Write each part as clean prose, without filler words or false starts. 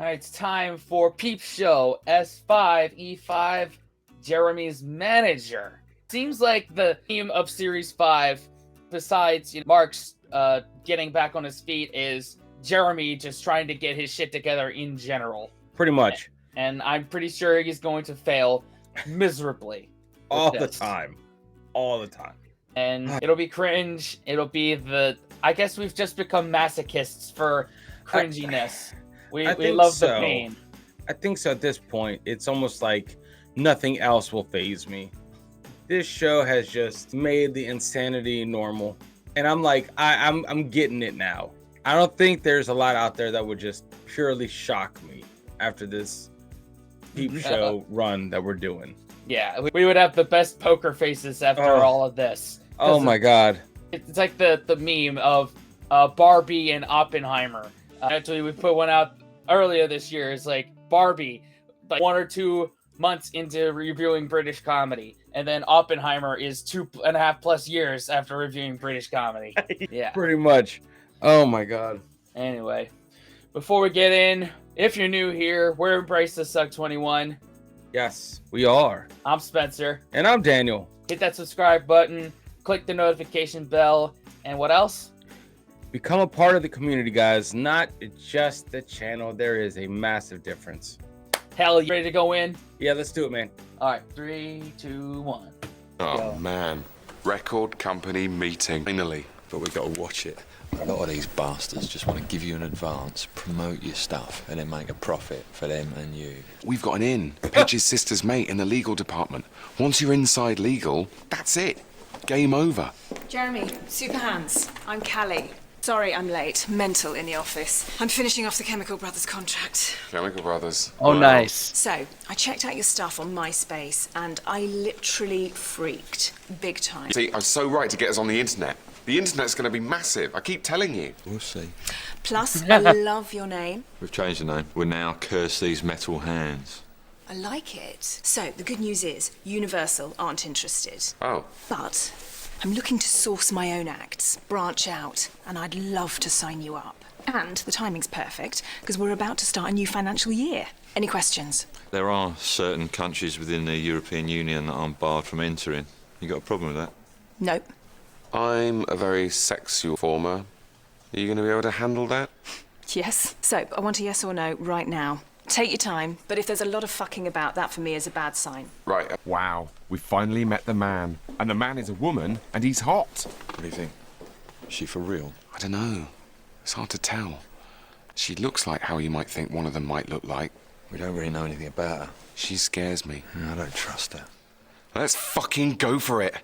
Alright, it's time for Peep Show S5E5, Jeremy's manager. Seems like the theme of Series 5, besides Mark's getting back on his feet, is Jeremy just trying to get his shit together in general. Pretty much. And I'm pretty sure he's going to fail miserably. All the time. And it'll be cringe. It'll be I guess we've just become masochists for cringiness. We love the pain. I think so at this point. It's almost like nothing else will faze me. This show has just made the insanity normal. And I'm like, I'm getting it now. I don't think there's a lot out there that would just purely shock me after this Peep Show run that we're doing. Yeah, we would have the best poker faces after all of this. Oh my god. It's like the meme of Barbie and Oppenheimer. Actually, we put one out earlier this year. It's like Barbie, like 1 or 2 months into reviewing British comedy. And then Oppenheimer is 2.5+ years after reviewing British comedy. Yeah. Pretty much. Oh my god. Anyway, before we get in, if you're new here, we're Embrace the Suck 21. Yes, we are. I'm Spencer. And I'm Daniel. Hit that subscribe button, click the notification bell, and what else? Become a part of the community, guys. Not just the channel. There is a massive difference. Hell, you ready to go in? Yeah, let's do it, man. All right, 3, 2, 1. Oh, go. Man. Record company meeting. Finally. But we got to watch it. A lot of these bastards just want to give you an advance, promote your stuff, and then make a profit for them and you. We've got an in. Page's sister's mate in the legal department. Once you're inside legal, that's it. Game over. Jeremy, super hands. I'm Callie. Sorry I'm late. Mental in the office. I'm finishing off the Chemical Brothers contract. Chemical Brothers. Oh, Wow. nice. So, I checked out your stuff on MySpace, and I literally freaked. Big time. See, I was so right to get us on the internet. The internet's going to be massive. I keep telling you. We'll see. Plus, I love your name. We've changed the name. We're now Curse These Metal Hands. I like it. So, the good news is, Universal aren't interested. Oh. But I'm looking to source my own acts, branch out, and I'd love to sign you up. And the timing's perfect, because we're about to start a new financial year. Any questions? There are certain countries within the European Union that I'm barred from entering. You got a problem with that? Nope. I'm a very sexual performer. Are you going to be able to handle that? Yes. So, I want a yes or no right now. Take your time, but if there's a lot of fucking about, that for me is a bad sign. Right. Wow, we finally met the man. And the man is a woman, and he's hot. What do you think? Is she for real? I don't know. It's hard to tell. She looks like how you might think one of them might look like. We don't really know anything about her. She scares me. I don't trust her. Let's fucking go for it.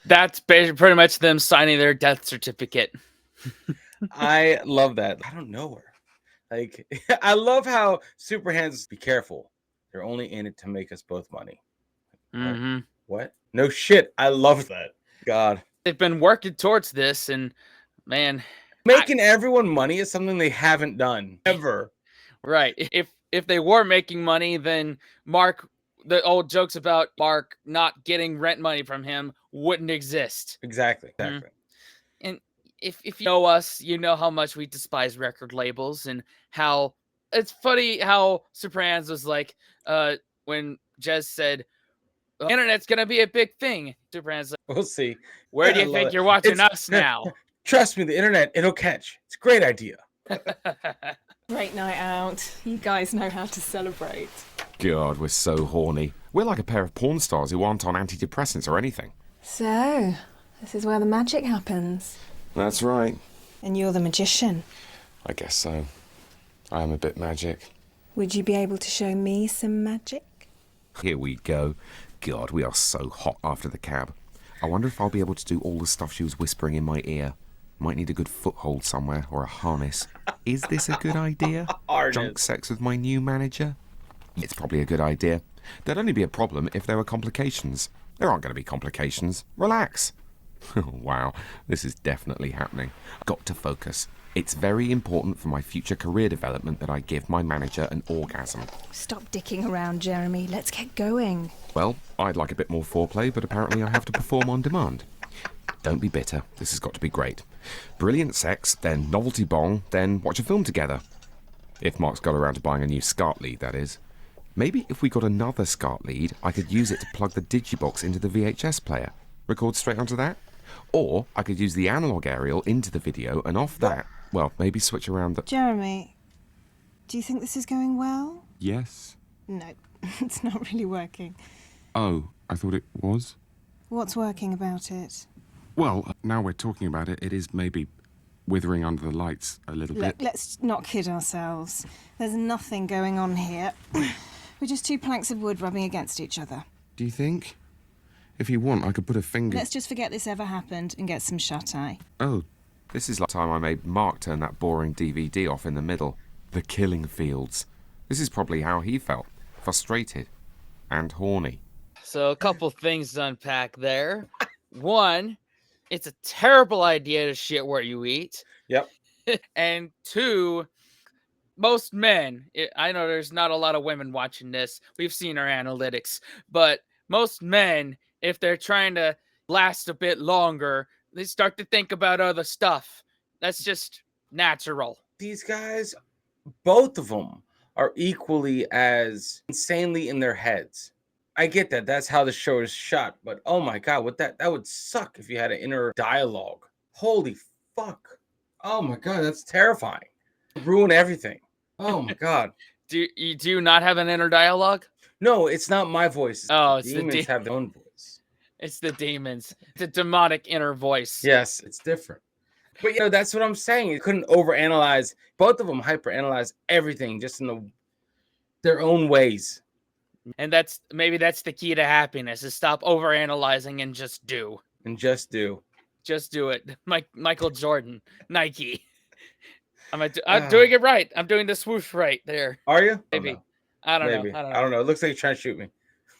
That's pretty much them signing their death certificate. I love that. I don't know her. Like, I love how Super Hands, be careful. They're only in it to make us both money. Mm-hmm. What? No shit. I love that. God. They've been working towards this, and man, Making everyone money is something they haven't done ever. right. If they were making money, then Mark, the old jokes about Mark not getting rent money from him wouldn't exist. Exactly. And if you know us, you know how much we despise record labels, and how it's funny how Sopranos was like, when Jez said, internet's gonna be a big thing. Sopranos like, We'll see. where do I you love think it. you're watching It's- us now? Trust me, the internet, it'll catch. It's a great idea. Great night out. You guys know how to celebrate. God, we're so horny. We're like a pair of porn stars who aren't on antidepressants or anything. So, this is where the magic happens. That's right. And you're the magician. I guess so. I am a bit magic. Would you be able to show me some magic? Here we go. God, we are so hot after the cab. I wonder if I'll be able to do all the stuff she was whispering in my ear. Might need a good foothold somewhere or a harness. Is this a good idea? Harness. Junk sex with my new manager? It's probably a good idea. There'd only be a problem if there were complications. There aren't going to be complications. Relax. Wow, this is definitely happening. Got to focus. It's very important for my future career development that I give my manager an orgasm. Stop dicking around, Jeremy. Let's get going. Well, I'd like a bit more foreplay, but apparently I have to perform on demand. Don't be bitter. This has got to be great. Brilliant sex, then novelty bong, then watch a film together. If Mark's got around to buying a new SCART lead, that is. Maybe if we got another SCART lead, I could use it to plug the digibox into the VHS player. Record straight onto that. Or I could use the analog aerial into the video, and off that, well, maybe switch around the... Jeremy, do you think this is going well? Yes. No, it's not really working. Oh, I thought it was? What's working about it? Well, now we're talking about it, it is maybe withering under the lights a little bit. Let's not kid ourselves. There's nothing going on here. We're just two planks of wood rubbing against each other. Do you think? If you want, I could put a finger... Let's just forget this ever happened and get some shut-eye. Oh, this is like the time I made Mark turn that boring DVD off in the middle. The Killing Fields. This is probably how he felt. Frustrated. And horny. So a couple things to unpack there. One, it's a terrible idea to shit where you eat. Yep. And two, most men, I know there's not a lot of women watching this. We've seen our analytics. But most men, if they're trying to last a bit longer, they start to think about other stuff. That's just natural. These guys, both of them, are equally as insanely in their heads. I get that. That's how the show is shot. But oh my God, that would suck if you had an inner dialogue. Holy fuck. Oh my God, that's terrifying. Ruin everything. Oh my God. Do you not have an inner dialogue? No, it's not my voice. It's Demons the have their own voice. It's the demons. The demonic inner voice. Yes, it's different. But that's what I'm saying. You couldn't overanalyze. Both of them hyperanalyze everything just in their own ways. And maybe that's the key to happiness, is stop overanalyzing and just do. Just do. Just do it. Michael Jordan, Nike. I'm doing it right. I'm doing the swoosh right there. Are you? Maybe. I don't know. I don't know. It looks like you're trying to shoot me.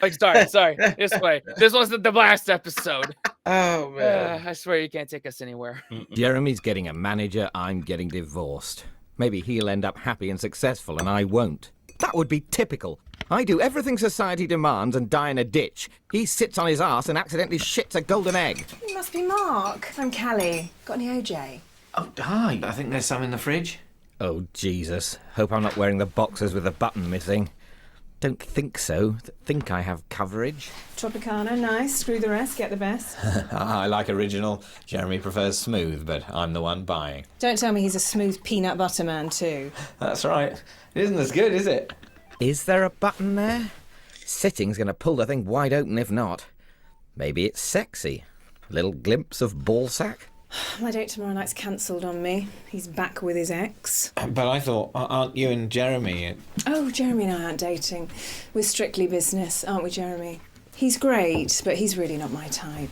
Like, sorry. This way. This wasn't the last episode. Oh, man. I swear you can't take us anywhere. Jeremy's getting a manager, I'm getting divorced. Maybe he'll end up happy and successful and I won't. That would be typical. I do everything society demands and die in a ditch. He sits on his arse and accidentally shits a golden egg. You must be Mark. I'm Callie. Got any OJ? Oh, hi. I think there's some in the fridge. Oh, Jesus. Hope I'm not wearing the boxers with the button missing. Don't think so. Think I have coverage. Tropicana, nice. Screw the rest, get the best. I like original. Jeremy prefers smooth, but I'm the one buying. Don't tell me he's a smooth peanut butter man too. That's right. It isn't as good, is it? Is there a button there? Sitting's going to pull the thing wide open if not. Maybe it's sexy. A little glimpse of ballsack? My date tomorrow night's cancelled on me. He's back with his ex. But I thought, aren't you and Jeremy... Oh, Jeremy and I aren't dating. We're strictly business, aren't we, Jeremy? He's great, but he's really not my type.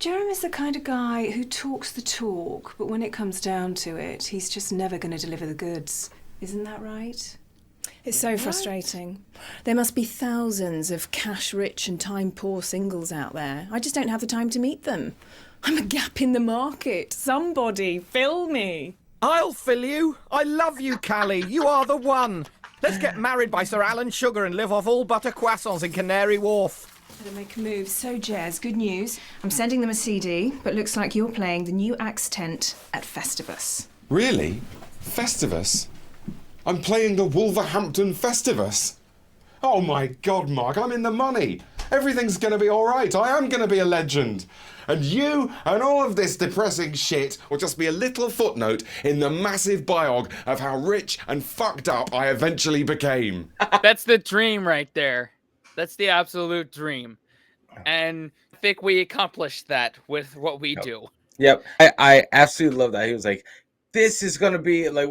Jeremy's the kind of guy who talks the talk, but when it comes down to it, he's just never going to deliver the goods. Isn't that right? It's so frustrating. There must be thousands of cash-rich and time-poor singles out there. I just don't have the time to meet them. I'm a gap in the market. Somebody fill me. I'll fill you. I love you, Callie. You are the one. Let's get married by Sir Alan Sugar and live off all butter croissants in Canary Wharf. Better make a move. So, Jez, good news. I'm sending them a CD, but looks like you're playing the new Axe tent at Festivus. Really? Festivus? I'm playing the Wolverhampton Festivus? Oh my God, Mark, I'm in the money. Everything's going to be all right. I am going to be a legend. And you and all of this depressing shit will just be a little footnote in the massive biog of how rich and fucked up I eventually became. That's the dream right there. That's the absolute dream. And I think we accomplished that with what we do. Yep. I absolutely love that. He was like, this is going to be like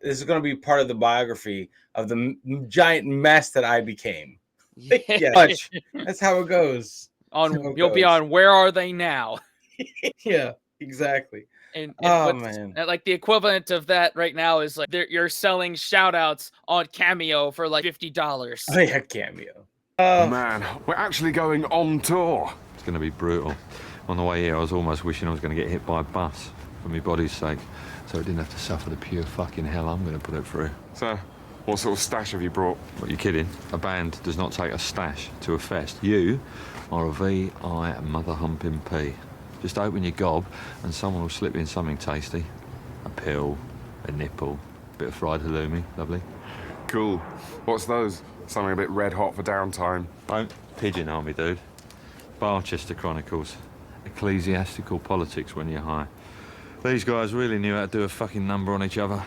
this is going to be part of the biography of the giant mess that I became. Yeah. That's how it goes. You'll be on Where Are They Now? Yeah, exactly. And man, like the equivalent of that right now is like you're selling shout outs on Cameo for like $50. Oh yeah, Cameo. Man, we're actually going on tour. It's going to be brutal. On the way here, I was almost wishing I was going to get hit by a bus for my body's sake, so I didn't have to suffer the pure fucking hell I'm going to put it through. So, what sort of stash have you brought? What, you kidding? A band does not take a stash to a fest. You are a V.I. mother humping P. Just open your gob and someone will slip in something tasty. A pill, a nipple, bit of fried halloumi, lovely. Cool. What's those? Something a bit red hot for downtime. Don't pigeonhole me, dude. Barchester Chronicles. Ecclesiastical politics when you're high. These guys really knew how to do a fucking number on each other.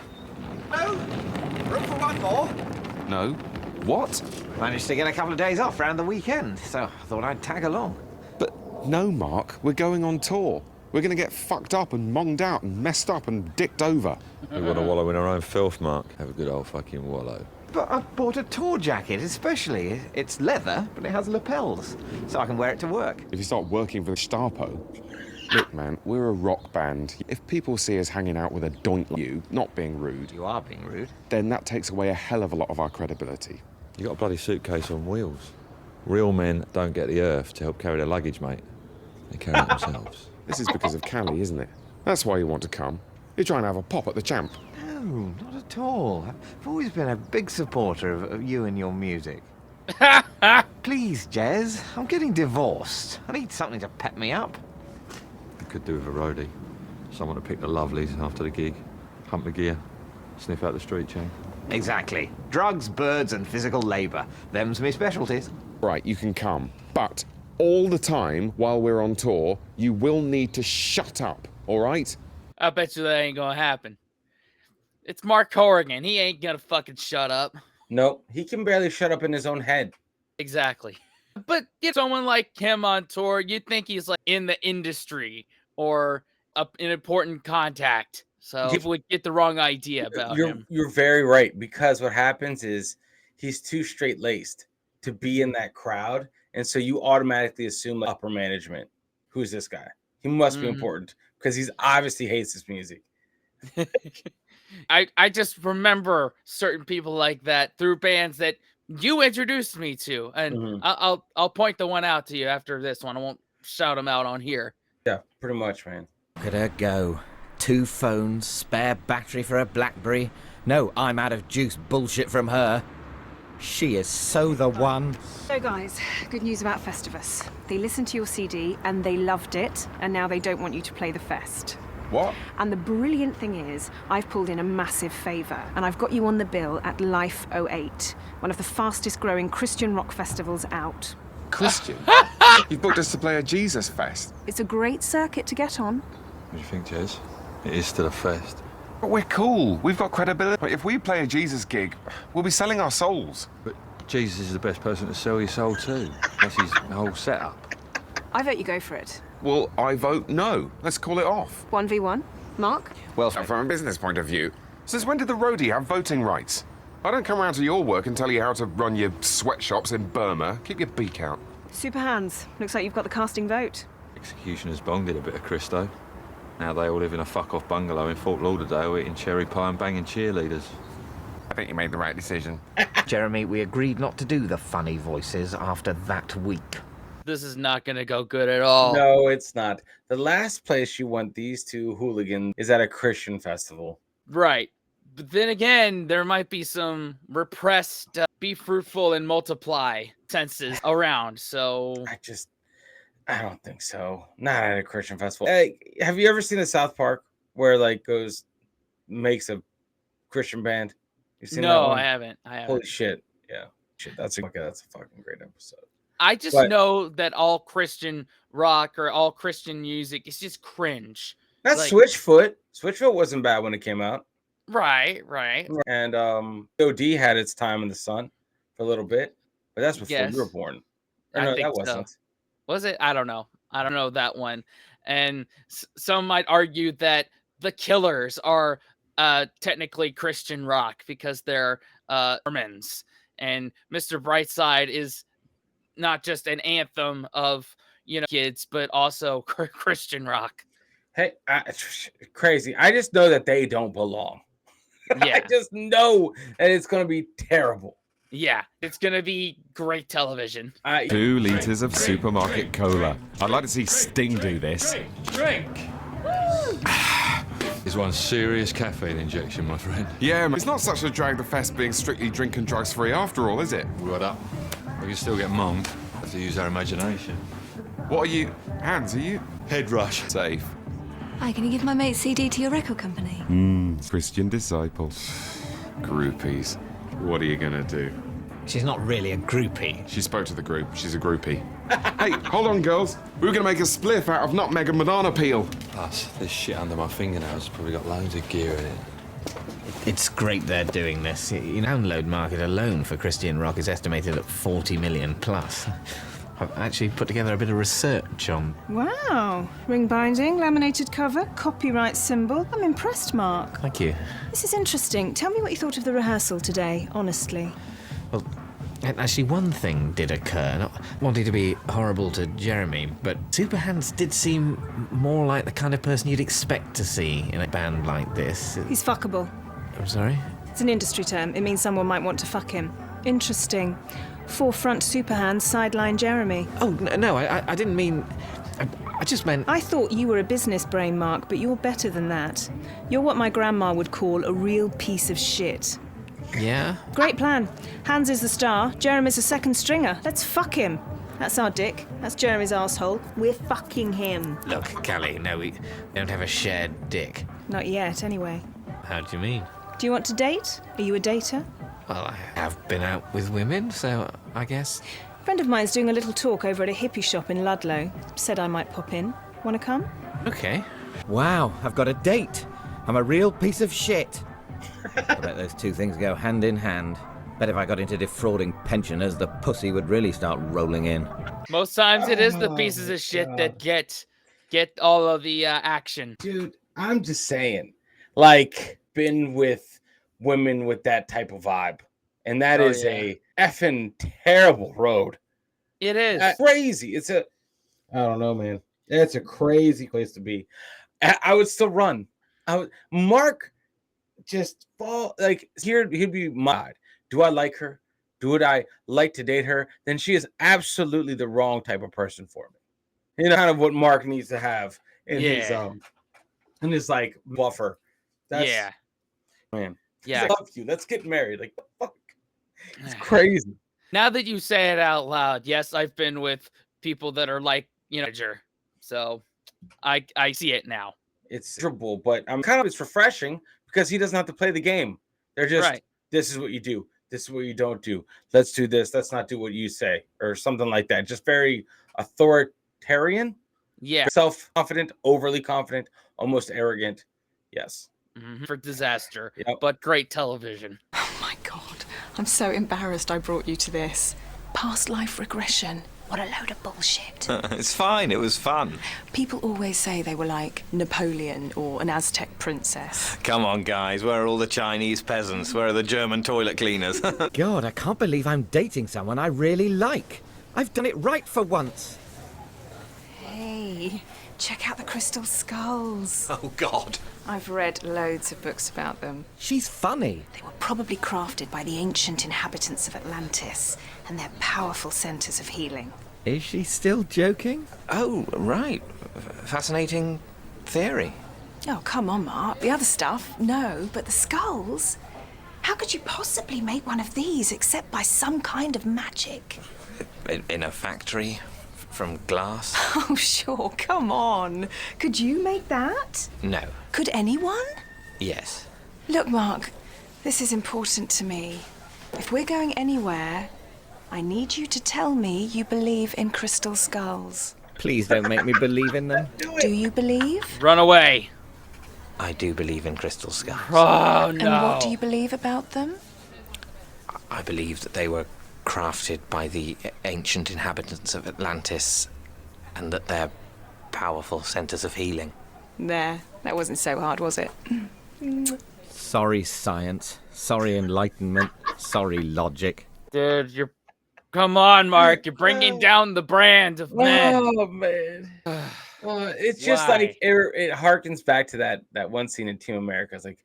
No! Room for one more? No? What? Managed to get a couple of days off around the weekend, so I thought I'd tag along. But no, Mark. We're going on tour. We're going to get fucked up and monged out and messed up and dicked over. We want to wallow in our own filth, Mark. Have a good old fucking wallow. But I bought a tour jacket especially. It's leather, but it has lapels, so I can wear it to work. If you start working for the Gestapo... Look, man, we're a rock band. If people see us hanging out with a doink like you, not being rude... You are being rude. ...then that takes away a hell of a lot of our credibility. You got a bloody suitcase on wheels. Real men don't get the earth to help carry their luggage, mate. They carry it themselves. This is because of Callie, isn't it? That's why you want to come. You're trying to have a pop at the champ. No, not at all. I've always been a big supporter of you and your music. Please, Jez, I'm getting divorced. I need something to pep me up. You could do with a roadie. Someone to pick the lovelies after the gig, hump the gear, sniff out the street chain. Exactly. Drugs, birds, and physical labour. Them's me specialties. Right, you can come. But all the time while we're on tour, you will need to shut up, all right? I bet you that ain't gonna happen. It's Mark Corrigan. He ain't gonna fucking shut up. Nope, he can barely shut up in his own head. Exactly. But get someone like him on tour, you'd think he's like in the industry or an important contact. So people would get the wrong idea about him. You're very right, because what happens is he's too straight-laced to be in that crowd, and so you automatically assume like, upper management. Who's this guy? He must be important because he's obviously hates his music. I just remember certain people like that through bands that you introduced me to, and I'll point the one out to you after this one. I won't shout them out on here. Yeah, pretty much, man. Look at her go. 2 phones, spare battery for a BlackBerry. No, I'm out of juice bullshit from her. She is so the one. So guys, good news about Festivus. They listened to your CD and they loved it, and now they don't want you to play the fest. What? And the brilliant thing is, I've pulled in a massive favour, and I've got you on the bill at Life 08, one of the fastest growing Christian rock festivals out. Christian? You've booked us to play a Jesus fest. It's a great circuit to get on. What do you think, Jez? It is still a fest. But we're cool. We've got credibility. But if we play a Jesus gig, we'll be selling our souls. But Jesus is the best person to sell your soul to. That's his whole setup. I vote you go for it. Well, I vote no. Let's call it off. 1v1. Mark? Well, from a business point of view, since when did the roadie have voting rights? I don't come around to your work and tell you how to run your sweatshops in Burma. Keep your beak out. Super hands. Looks like you've got the casting vote. Executioner's Bong did a bit of Christo. Now they all live in a fuck-off bungalow in Fort Lauderdale eating cherry pie and banging cheerleaders. I think you made the right decision. Jeremy, we agreed not to do the funny voices after that week. This is not going to go good at all. No, it's not. The last place you want these two hooligans is at a Christian festival. Right. But then again, there might be some repressed be fruitful and multiply senses around. So I don't think so. Not at a Christian festival. Hey, have you ever seen the South Park where like makes a Christian band? You seen that no, one? I haven't. Holy shit. Yeah. Shit, that's a fucking great episode. I just know that all Christian rock or all Christian music is just cringe. That's like, Switchfoot. Switchfoot wasn't bad when it came out. Right. And OD had its time in the sun for a little bit, but that's before you were born. Or no, that wasn't. So. Was it? I don't know. I don't know that one. And some might argue that the Killers are technically Christian rock because they're Mormons, and Mr. Brightside is not just an anthem of kids, but also Christian rock. Hey, crazy. I just know that they don't belong. Yeah. I just know that it's going to be terrible. Yeah, it's going to be great television. 2 litres of supermarket cola. I'd like to see Sting do this. Drink! Is one serious caffeine injection, my friend. Yeah, it's not such a drag the fest being strictly drink and drugs free after all, is it? Right up. We can still get monged. Have to use our imagination. What are you? Hands, are you? Head rush. Safe. Hi, can you give my mate CD to your record company? Christian disciple. Groupies. What are you gonna do? She's not really a groupie. She spoke to the group. She's a groupie. Hey, hold on, girls. We were gonna make a spliff out of nutmeg and banana peel. Plus, this shit under my fingernails has probably got loads of gear in it. It's great they're doing this. The download market alone for Christian rock is estimated at 40 million plus. I've actually put together a bit of research on... Wow. Ring binding, laminated cover, copyright symbol. I'm impressed, Mark. Thank you. This is interesting. Tell me what you thought of the rehearsal today, honestly. Well, actually, one thing did occur. Not wanting to be horrible to Jeremy, but Superhands did seem more like the kind of person you'd expect to see in a band like this. He's fuckable. I'm sorry? It's an industry term. It means someone might want to fuck him. Interesting. Forefront Superhands, sideline Jeremy. Oh, no, I didn't mean... I just meant... I thought you were a business brain, Mark, but you're better than that. You're what my grandma would call a real piece of shit. Yeah? Great plan. Hans is the star, Jeremy's a second stringer. Let's fuck him. That's our dick. That's Jeremy's arsehole. We're fucking him. Look, Callie, no, we don't have a shared dick. Not yet, anyway. How do you mean? Do you want to date? Are you a dater? Well, I have been out with women, so I guess... A friend of mine's doing a little talk over at a hippie shop in Ludlow. Said I might pop in. Want to come? Okay. Wow, I've got a date. I'm a real piece of shit. I bet those two things go hand in hand. Bet if I got into defrauding pensioners, the pussy would really start rolling in. Most times it is the pieces of shit that get all of the action. Dude, I'm just saying, like, been with women with that type of vibe, and that is a effing terrible road. It is crazy. I don't know, man. It's a crazy place to be. I would still run. Mark just fall like he'd be mad. Do I like her? Would I like to date her? Then she is absolutely the wrong type of person for me. You know, kind of what Mark needs to have in his like buffer. That's, man. Yeah. I love you. Let's get married. Like, fuck. It's crazy. Now that you say it out loud, yes, I've been with people that are like, so I see it now. It's miserable, but it's refreshing because he doesn't have to play the game. They're just, this is what you do. This is what you don't do. Let's do this. Let's not do what you say or something like that. Just very authoritarian. Yeah. Self-confident, overly confident, almost arrogant. Yes. For disaster, but great television. Oh my God, I'm so embarrassed I brought you to this. Past life regression. What a load of bullshit. It's fine, it was fun. People always say they were like Napoleon or an Aztec princess. Come on, guys, where are all the Chinese peasants? Where are the German toilet cleaners? God, I can't believe I'm dating someone I really like. I've done it right for once. Hey, check out the crystal skulls. Oh, God. I've read loads of books about them. She's funny. They were probably crafted by the ancient inhabitants of Atlantis, and they're powerful centers of healing. Is she still joking? Oh, right. Fascinating theory. Oh, come on, Mark. The other stuff, no, but the skulls? How could you possibly make one of these except by some kind of magic? In a factory? From glass? Oh, sure, come on. Could you make that? No. Could anyone? Yes. Look, Mark, this is important to me. If we're going anywhere, I need you to tell me you believe in crystal skulls. Please don't make me believe in them. Do you believe? Run away. I do believe in crystal skulls. Oh, no. And what do you believe about them? I believe that they were crafted by the ancient inhabitants of Atlantis and that they're powerful centers of healing. There, that wasn't so hard, was it? Sorry, science. Sorry, enlightenment. Sorry, logic. Dude, come on, Mark. You're bringing down the brand of men. Oh, man. It's just like, it harkens back to that one scene in Team America. It's like,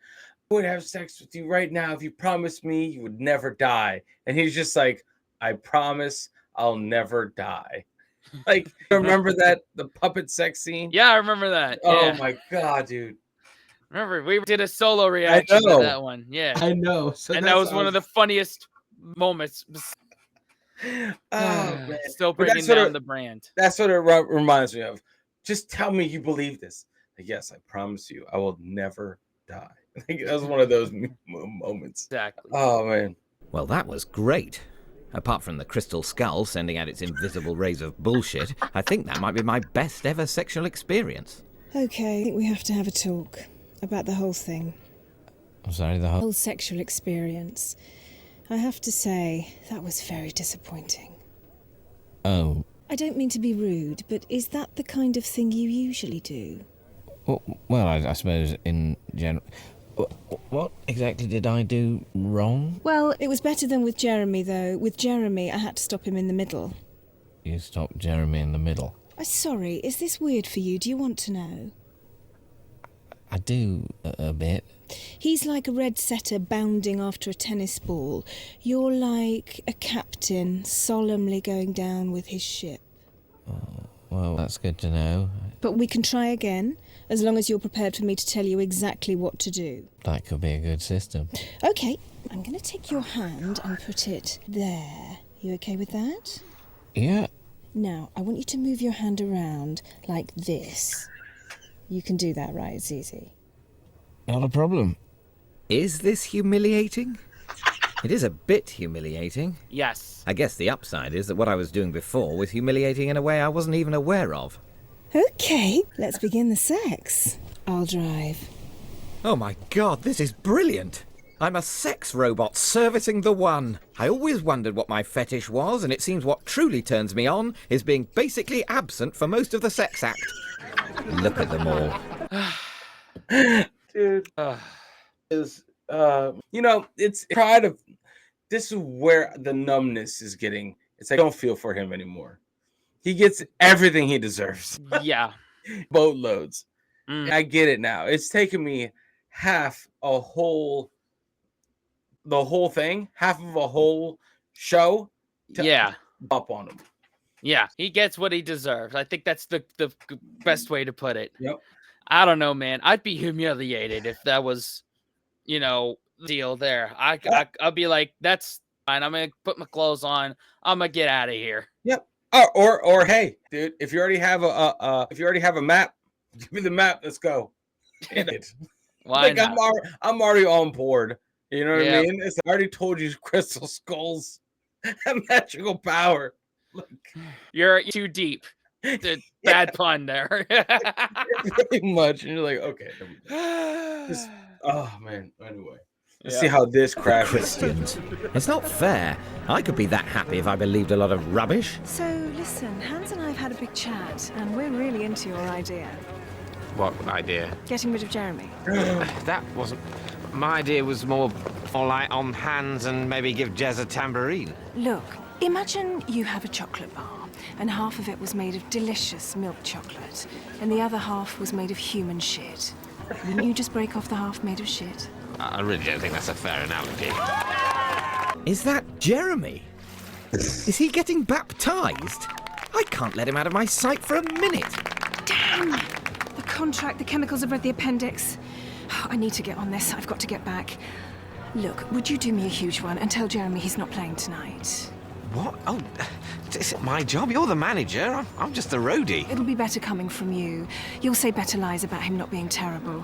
I would have sex with you right now if you promised me you would never die. And he's just like, I promise I'll never die. Like, remember the puppet sex scene? Yeah, I remember that. Oh my God, dude. Remember, we did a solo reaction to that one. Yeah. I know. So and that was one of the funniest moments. Oh, man. Still bringing down the brand. That's what it reminds me of. Just tell me you believe this. Like, yes, I promise you I will never die. I think that was one of those moments. Exactly. Oh man. Well, that was great. Apart from the crystal skull sending out its invisible rays of bullshit, I think that might be my best ever sexual experience. Okay, I think we have to have a talk about the whole thing. I'm sorry, the Whole sexual experience. I have to say, that was very disappointing. Oh. I don't mean to be rude, but is that the kind of thing you usually do? Well, I suppose in general... What exactly did I do wrong? Well, it was better than with Jeremy, though. With Jeremy, I had to stop him in the middle. You stopped Jeremy in the middle. Sorry, is this weird for you? Do you want to know? I do, a bit. He's like a red setter bounding after a tennis ball. You're like a captain solemnly going down with his ship. Oh, well, that's good to know. But we can try again, as long as you're prepared for me to tell you exactly what to do. That could be a good system. Okay, I'm going to take your hand and put it there. You okay with that? Yeah. Now, I want you to move your hand around like this. You can do that, right? It's easy. Not a problem. Is this humiliating? It is a bit humiliating. Yes. I guess the upside is that what I was doing before was humiliating in a way I wasn't even aware of. Okay, let's begin the sex. I'll drive. Oh my god, this is brilliant! I'm a sex robot servicing the one. I always wondered what my fetish was, and it seems what truly turns me on is being basically absent for most of the sex act. Look at them all. Dude. It's pride of... This is where the numbness is getting. It's like, I don't feel for him anymore. He gets everything he deserves. Yeah. Boatloads. I get it now. It's taken me half of a whole show to up on him. Yeah, he gets what he deserves. I think that's the best way to put it. Yep. I don't know, man. I'd be humiliated if that was, the deal there. I'll be like, that's fine. I'm going to put my clothes on. I'm going to get out of here. Yep. Or hey, dude, if you already have a map, give me the map. Let's go. Why not? I'm already on board. You know what I mean? I already told you crystal skulls have magical power. Look. You're too deep. Bad pun there. Pretty much. And you're like, okay. Oh man. Anyway. Let's see how this crashes. Christians. It's not fair. I could be that happy if I believed a lot of rubbish. So, listen, Hans and I have had a big chat, and we're really into your idea. What idea? Getting rid of Jeremy. That wasn't... My idea was more like on Hans and maybe give Jez a tambourine. Look, imagine you have a chocolate bar, and half of it was made of delicious milk chocolate, and the other half was made of human shit. Wouldn't you just break off the half made of shit? I really don't think that's a fair analogy. Is that Jeremy? Is he getting baptized? I can't let him out of my sight for a minute. Damn! The contract, the chemicals have read the appendix. I need to get on this. I've got to get back. Look, would you do me a huge one and tell Jeremy he's not playing tonight? What? Oh, is it my job? You're the manager. I'm just a roadie. It'll be better coming from you. You'll say better lies about him not being terrible.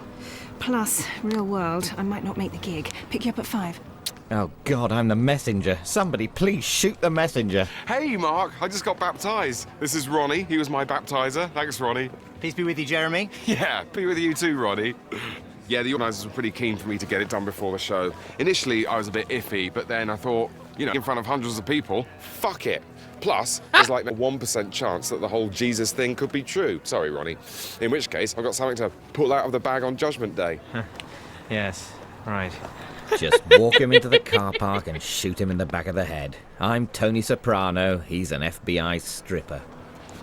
Plus, real world, I might not make the gig. Pick you up at 5. Oh, God, I'm the messenger. Somebody please shoot the messenger. Hey, Mark, I just got baptised. This is Ronnie. He was my baptiser. Thanks, Ronnie. Peace be with you, Jeremy. Yeah, be with you too, Ronnie. Yeah, the organisers were pretty keen for me to get it done before the show. Initially, I was a bit iffy, but then I thought, in front of hundreds of people, fuck it. Plus, there's like a 1% chance that the whole Jesus thing could be true. Sorry, Ronnie. In which case, I've got something to pull out of the bag on Judgment Day. Yes, right. Just walk him into the car park and shoot him in the back of the head. I'm Tony Soprano. He's an FBI stripper.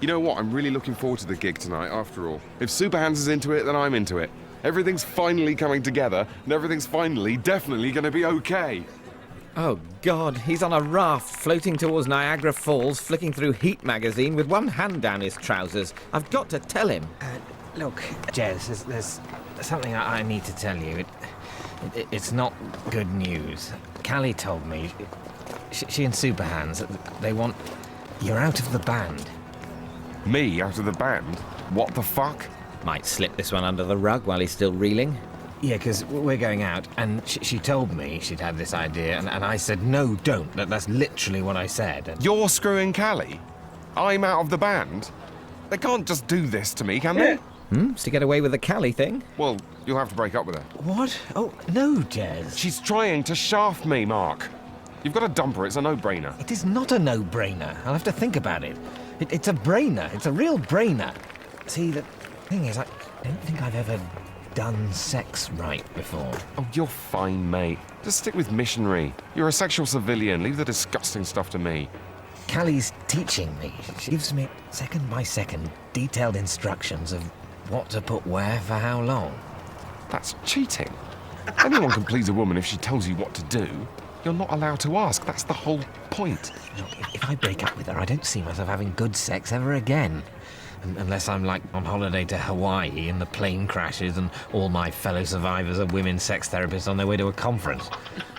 You know what? I'm really looking forward to the gig tonight, after all. If Superhands is into it, then I'm into it. Everything's finally coming together, and everything's finally, definitely going to be okay. Oh, God, he's on a raft floating towards Niagara Falls, flicking through Heat magazine with one hand down his trousers. I've got to tell him. Look, Jez, there's something I need to tell you. It's not good news. Callie told me, she and Superhands, they want... You're out of the band. Me out of the band? What the fuck? Might slip this one under the rug while he's still reeling. Yeah, because we're going out, and she told me she'd had this idea, and I said, no, don't. That's literally what I said. And... You're screwing Callie? I'm out of the band? They can't just do this to me, can they? To get away with the Callie thing? Well, you'll have to break up with her. What? Oh, no, Jez. She's trying to shaft me, Mark. You've got to dump her, it's a no-brainer. It is not a no-brainer. I'll have to think about it. It's a brainer. It's a real brainer. See, the thing is, I don't think I've ever done sex right before. Oh, you're fine, mate. Just stick with missionary. You're a sexual civilian. Leave the disgusting stuff to me. Callie's teaching me. She gives me, second by second, detailed instructions of what to put where for how long. That's cheating. Anyone can please a woman if she tells you what to do. You're not allowed to ask. That's the whole point. Look, if I break up with her, I don't see myself having good sex ever again. Unless I'm, like, on holiday to Hawaii and the plane crashes and all my fellow survivors are women sex therapists on their way to a conference.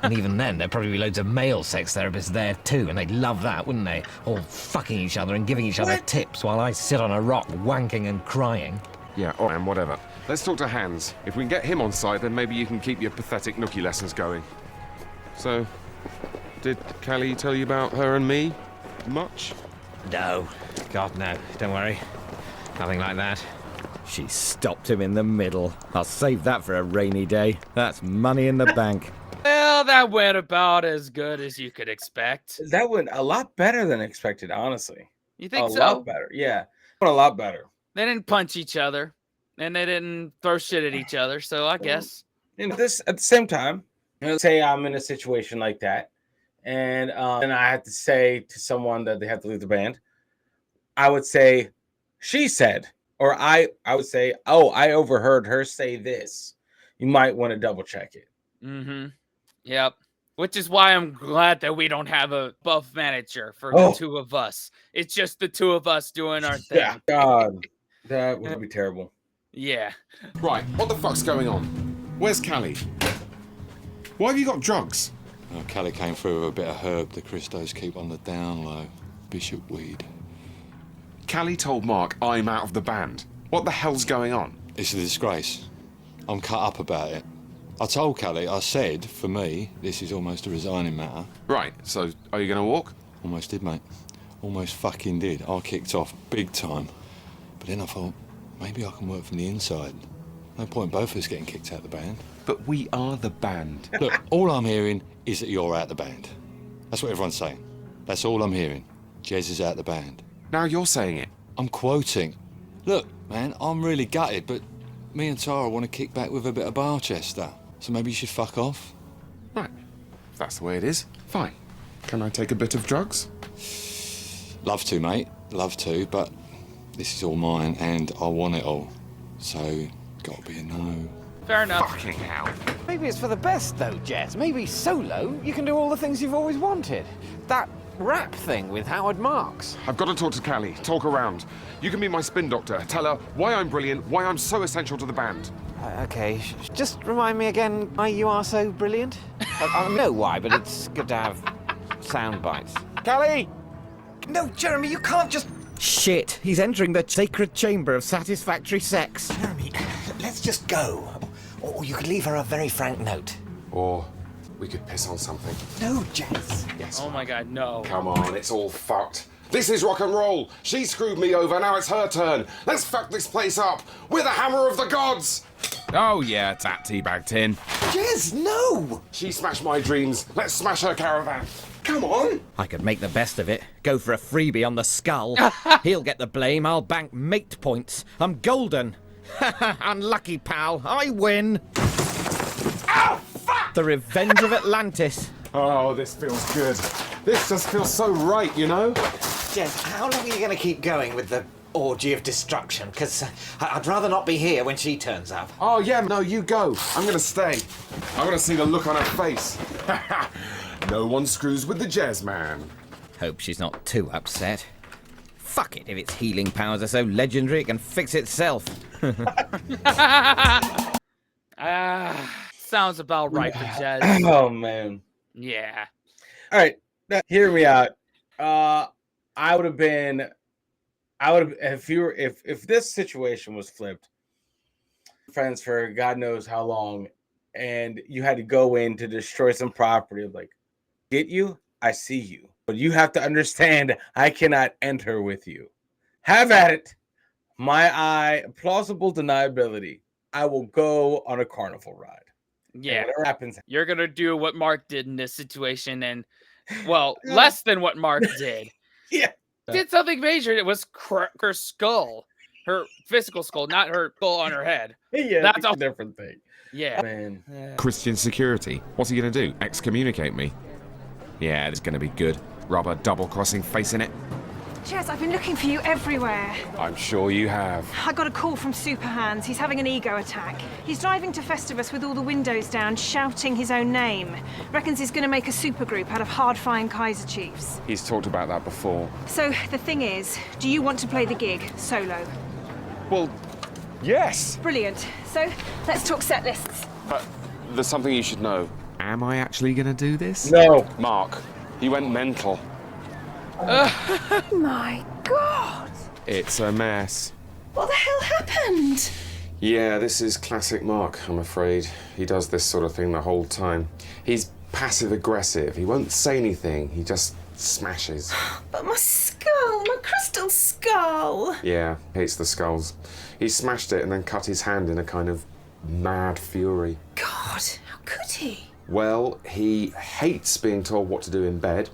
And even then, there'd probably be loads of male sex therapists there, too, and they'd love that, wouldn't they? All fucking each other and giving each other tips while I sit on a rock wanking and crying. Yeah, all right, whatever. Let's talk to Hans. If we can get him on side, then maybe you can keep your pathetic nookie lessons going. So, did Callie tell you about her and me? Much? No. God, no. Don't worry. Nothing like that. She stopped him in the middle. I'll save that for a rainy day. That's money in the bank. Well, that went about as good as you could expect. That went a lot better than expected, honestly. You think so? A lot better, yeah. A lot better. They didn't punch each other, and they didn't throw shit at each other, so I guess. And this, at the same time, say I'm in a situation like that, and I had to say to someone that they have to leave the band, I would say, she said, or I would say, oh, I overheard her say this. You might want to double check it. Mm-hmm. Yep. Which is why I'm glad that we don't have a buff manager for the two of us. It's just the two of us doing our thing. Yeah, God, that would be terrible. Yeah. Right, what the fuck's going on? Where's Callie? Why have you got drugs? Callie came through with a bit of herb the Christos keep on the down low. Bishop weed. Callie told Mark I'm out of the band. What the hell's going on? It's a disgrace. I'm cut up about it. I told Callie, I said, for me, this is almost a resigning matter. Right, so are you going to walk? Almost did, mate. Almost fucking did. I kicked off big time. But then I thought, maybe I can work from the inside. No point both of us getting kicked out of the band. But we are the band. Look, all I'm hearing is that you're out the band. That's what everyone's saying. That's all I'm hearing. Jez is out the band. Now you're saying it. I'm quoting. Look, man, I'm really gutted, but me and Tara want to kick back with a bit of Barchester. So maybe you should fuck off. Right. If that's the way it is, fine. Can I take a bit of drugs? Love to, mate. Love to, but this is all mine and I want it all. So, gotta be a no. Fair enough. Fucking hell. Maybe it's for the best, though, Jez. Maybe solo, you can do all the things you've always wanted. That rap thing with Howard Marks. I've got to talk to Callie. Talk around. You can be my spin doctor. Tell her why I'm brilliant, why I'm so essential to the band. Okay, just remind me again why you are so brilliant. I know why, but it's good to have sound bites. Callie! No, Jeremy, you can't just... Shit, he's entering the sacred chamber of satisfactory sex. Jeremy, let's just go. Or you could leave her a very frank note. Or we could piss on something. No, Jez. Yes. Oh my God, no. Come on, it's all fucked. This is rock and roll. She screwed me over, now it's her turn. Let's fuck this place up. We're the hammer of the gods. Oh, yeah, it's that teabag tin. Jez, no! She smashed my dreams. Let's smash her caravan. Come on. I could make the best of it. Go for a freebie on the skull. He'll get the blame. I'll bank mate points. I'm golden. Unlucky, pal. I win. Oh, fuck! The Revenge of Atlantis. Oh, this feels good. This just feels so right, you know? Jez, how long are you going to keep going with the orgy of destruction? Because I'd rather not be here when she turns up. Oh, yeah, no, you go. I'm going to stay. I want to see the look on her face. No one screws with the jazz man. Hope she's not too upset. Fuck it, if its healing powers are so legendary, it can fix itself. Sounds about right for Jez. Oh, man. Yeah. All right, now, hear me out. I would have if this situation was flipped, friends for God knows how long, and you had to go in to destroy some property. I'm like, get you? I see you. But you have to understand I cannot enter with you. Have at it. My plausible deniability. I will go on a carnival ride. Yeah. And whatever happens. You're going to do what Mark did in this situation, and, well, less than what Mark did. Yeah. Did something major. It was her skull. Her physical skull, not her skull on her head. Yeah, that's a different thing. Yeah. Man. Christian security. What's he going to do? Excommunicate me? Yeah, it's going to be good. Rubber double-crossing face in it. Jez, I've been looking for you everywhere. I'm sure you have. I got a call from Superhands. He's having an ego attack. He's driving to Festivus with all the windows down, shouting his own name. Reckons he's going to make a supergroup out of hard-flying Kaiser Chiefs. He's talked about that before. So, the thing is, do you want to play the gig solo? Well, yes. Brilliant. So, let's talk set lists. There's something you should know. Am I actually going to do this? No. Mark, he went mental. Oh my God! It's a mess. What the hell happened? Yeah, this is classic Mark, I'm afraid. He does this sort of thing the whole time. He's passive-aggressive. He won't say anything. He just smashes. But my skull, my crystal skull! Yeah, hates the skulls. He smashed it and then cut his hand in a kind of mad fury. God, how could he? Well, he hates being told what to do in bed.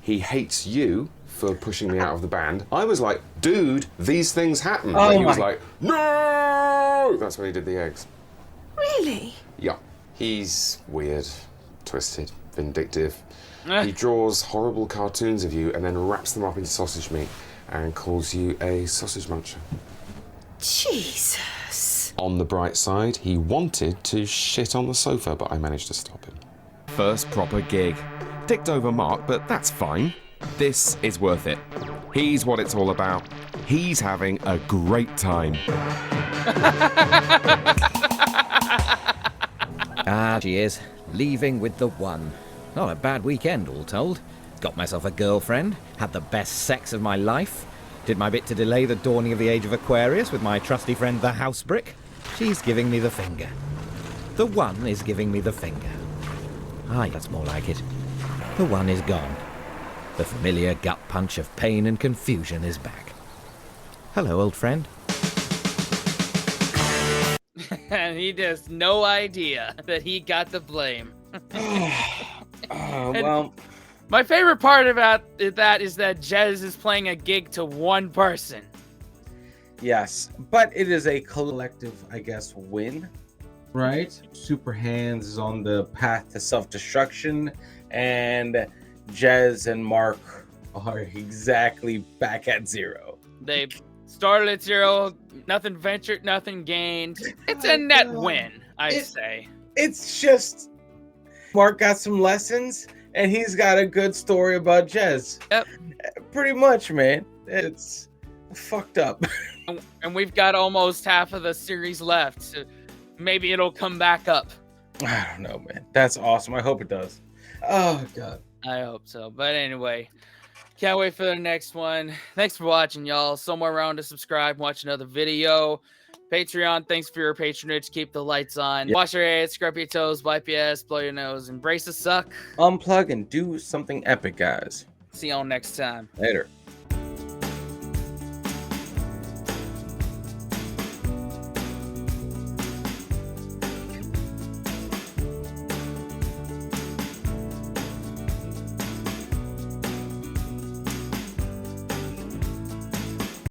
He hates you for pushing me out of the band. I was like, dude, these things happen. Oh, but he was my- like, no! That's when he did the eggs. Really? Yeah. He's weird, twisted, vindictive. Eh. He draws horrible cartoons of you and then wraps them up in sausage meat and calls you a sausage muncher. Jesus. On the bright side, he wanted to shit on the sofa, but I managed to stop him. First proper gig. Dicked over Mark, but that's fine. This is worth it. He's what it's all about. He's having a great time. Ah, she is. Leaving with the one. Not a bad weekend, all told. Got myself a girlfriend, had the best sex of my life, did my bit to delay the dawning of the age of Aquarius with my trusty friend the Housebrick. She's giving me the finger. The one is giving me the finger. Aye, that's more like it. The one is gone. The familiar gut punch of pain and confusion is back. Hello, old friend. And he has no idea that he got the blame. Well, My favorite part about that is that Jez is playing a gig to one person. yes, but it is a collective, I guess, win, right? Super Hands is on the path to self-destruction, and Jez and Mark are exactly back at zero. They started at 0, nothing ventured, nothing gained. It's a net win, I say. It's just Mark got some lessons, and he's got a good story about Jez. Yep. Pretty much, man. It's fucked up. And we've got almost half of the series left, so maybe it'll come back up. I don't know, man. That's awesome. I hope it does. Oh, God. I hope so. But anyway, can't wait for the next one. Thanks for watching, y'all. Somewhere around to subscribe, watch another video. Patreon, thanks for your patronage. Keep the lights on. Yep. Wash your hands, scrub your toes, wipe your ass, blow your nose, embrace the suck. Unplug and do something epic, guys. See y'all next time. Later.